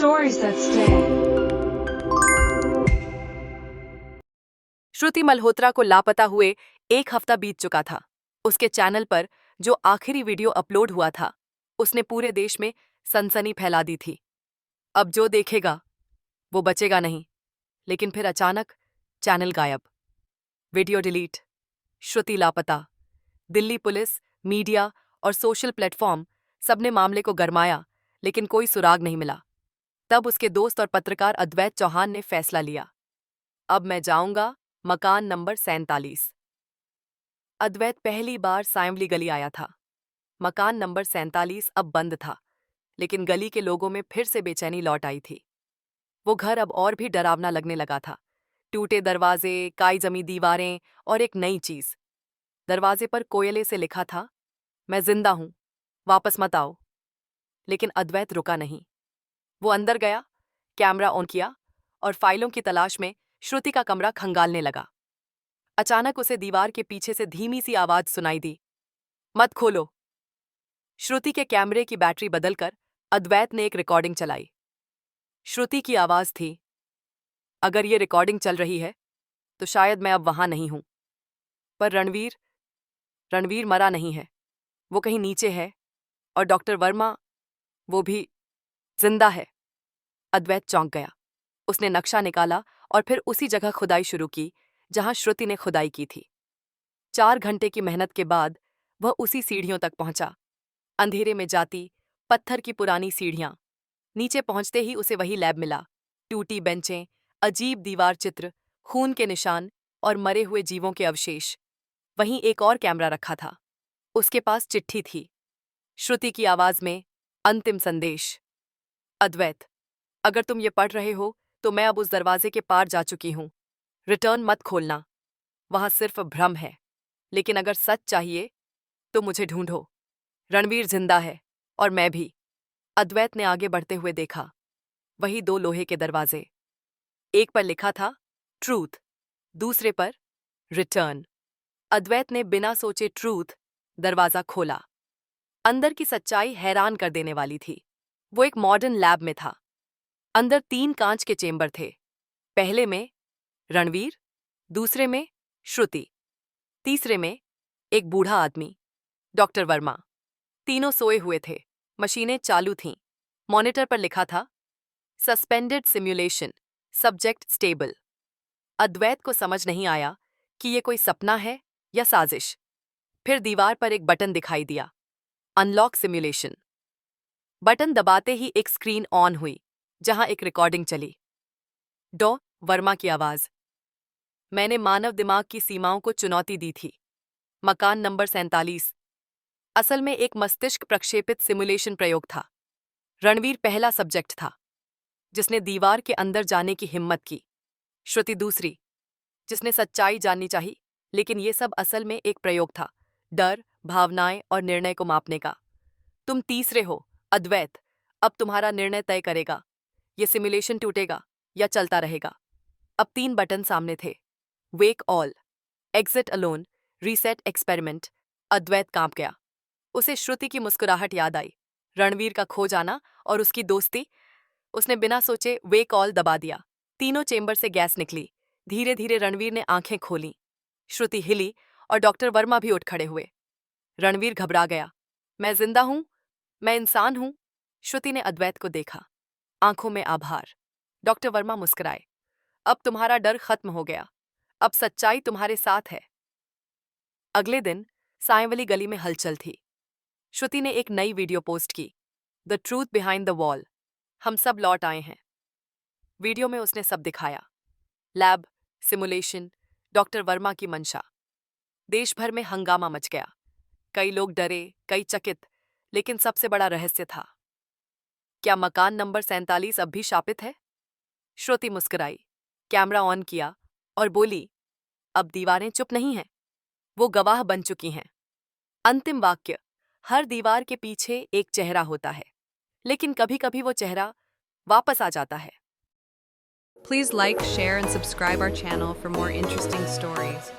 Stories that stay. श्रुति मल्होत्रा को लापता हुए 1 हफ्ता बीत चुका था। उसके चैनल पर जो आखिरी वीडियो अपलोड हुआ था, उसने पूरे देश में सनसनी फैला दी थी। अब जो देखेगा वो बचेगा नहीं। लेकिन फिर अचानक चैनल गायब, वीडियो डिलीट, श्रुति लापता। दिल्ली पुलिस, मीडिया और सोशल प्लेटफॉर्म सबने मामले को गरमाया, लेकिन कोई सुराग नहीं मिला। तब उसके दोस्त और पत्रकार अद्वैत चौहान ने फैसला लिया, अब मैं जाऊंगा मकान नंबर 47। अद्वैत पहली बार सांवली गली आया था। मकान नंबर 47 अब बंद था, लेकिन गली के लोगों में फिर से बेचैनी लौट आई थी। वो घर अब और भी डरावना लगने लगा था। टूटे दरवाजे, काई जमी दीवारें और एक नई चीज। दरवाजे पर कोयले से लिखा था, मैं जिंदा हूं, वापस मत आओ। लेकिन अद्वैत रुका नहीं। वो अंदर गया, कैमरा ऑन किया और फाइलों की तलाश में श्रुति का कमरा खंगालने लगा। अचानक उसे दीवार के पीछे से धीमी सी आवाज सुनाई दी, मत खोलो। श्रुति के कैमरे की बैटरी बदलकर अद्वैत ने एक रिकॉर्डिंग चलाई। श्रुति की आवाज थी, अगर ये रिकॉर्डिंग चल रही है तो शायद मैं अब वहां नहीं हूं। पर रणवीर मरा नहीं है, वो कहीं नीचे है। और डॉक्टर वर्मा, वो भी जिंदा है। अद्वैत चौंक गया। उसने नक्शा निकाला और फिर उसी जगह खुदाई शुरू की जहां श्रुति ने खुदाई की थी। 4 घंटे की मेहनत के बाद वह उसी सीढ़ियों तक पहुंचा। अंधेरे में जाती पत्थर की पुरानी सीढ़ियां। नीचे पहुंचते ही उसे वही लैब मिला। टूटी बेंचें, अजीब दीवार चित्र, खून के निशान और मरे हुए जीवों के अवशेष। वहीं एक और कैमरा रखा था। उसके पास चिट्ठी थी, श्रुति की आवाज में अंतिम संदेश। अद्वैत, अगर तुम ये पढ़ रहे हो तो मैं अब उस दरवाजे के पार जा चुकी हूं। रिटर्न मत खोलना, वहां सिर्फ भ्रम है। लेकिन अगर सच चाहिए तो मुझे ढूंढो। रणवीर जिंदा है और मैं भी। अद्वैत ने आगे बढ़ते हुए देखा, वही 2 लोहे के दरवाजे। एक पर लिखा था ट्रूथ, दूसरे पर रिटर्न। अद्वैत ने बिना सोचे ट्रूथ दरवाजा खोला। अंदर की सच्चाई हैरान कर देने वाली थी। वो एक मॉडर्न लैब में था। अंदर 3 कांच के चेंबर थे। पहले में रणवीर, दूसरे में श्रुति, तीसरे में एक बूढ़ा आदमी, डॉक्टर वर्मा। तीनों सोए हुए थे। मशीनें चालू थीं। मॉनिटर पर लिखा था, सस्पेंडेड सिम्युलेशन, सब्जेक्ट स्टेबल। अद्वैत को समझ नहीं आया कि ये कोई सपना है या साजिश। फिर दीवार पर एक बटन दिखाई दिया, अनलॉक सिम्युलेशन। बटन दबाते ही एक स्क्रीन ऑन हुई जहां एक रिकॉर्डिंग चली। डॉ वर्मा की आवाज, मैंने मानव दिमाग की सीमाओं को चुनौती दी थी। मकान नंबर 47 असल में एक मस्तिष्क प्रक्षेपित सिमुलेशन प्रयोग था। रणवीर पहला सब्जेक्ट था जिसने दीवार के अंदर जाने की हिम्मत की। श्रुति दूसरी, जिसने सच्चाई जाननी चाहिए। लेकिन ये सब असल में एक प्रयोग था, डर, भावनाएं और निर्णय को मापने का। तुम तीसरे हो, अद्वैत। अब तुम्हारा निर्णय तय करेगा, ये सिमुलेशन टूटेगा या चलता रहेगा। अब 3 बटन सामने थे, wake all, exit alone, reset experiment. Advait कांप गया। उसे श्रुति की मुस्कुराहट याद आई, रणवीर का खो जाना और उसकी दोस्ती। उसने बिना सोचे वेक ऑल दबा दिया। तीनों चेंबर से गैस निकली। धीरे धीरे रणवीर ने आंखें खोलीं। श्रुति हिली और डॉक्टर वर्मा भी उठ खड़े हुए। रणवीर घबरा गया, मैं जिंदा हूं, मैं इंसान हूं। श्रुति ने अद्वैत को देखा, आंखों में आभार। डॉक्टर वर्मा मुस्कुराए, अब तुम्हारा डर खत्म हो गया, अब सच्चाई तुम्हारे साथ है। अगले दिन सांवली गली में हलचल थी। श्रुति ने एक नई वीडियो पोस्ट की, the truth behind the wall, हम सब लौट आए हैं। वीडियो में उसने सब दिखाया, लैब, सिमुलेशन, डॉक्टर वर्मा की मंशा। देश भर में हंगामा मच गया। कई लोग डरे, कई चकित, लेकिन सबसे बड़ा रहस्य था, क्या मकान नंबर 47 अब भी शापित है? श्रुति मुस्कुराई, कैमरा ऑन किया और बोली, अब दीवारें चुप नहीं हैं, वो गवाह बन चुकी हैं। अंतिम वाक्य, हर दीवार के पीछे एक चेहरा होता है, लेकिन कभी कभी वो चेहरा वापस आ जाता है। Please like, share, and subscribe our channel for more interesting stories.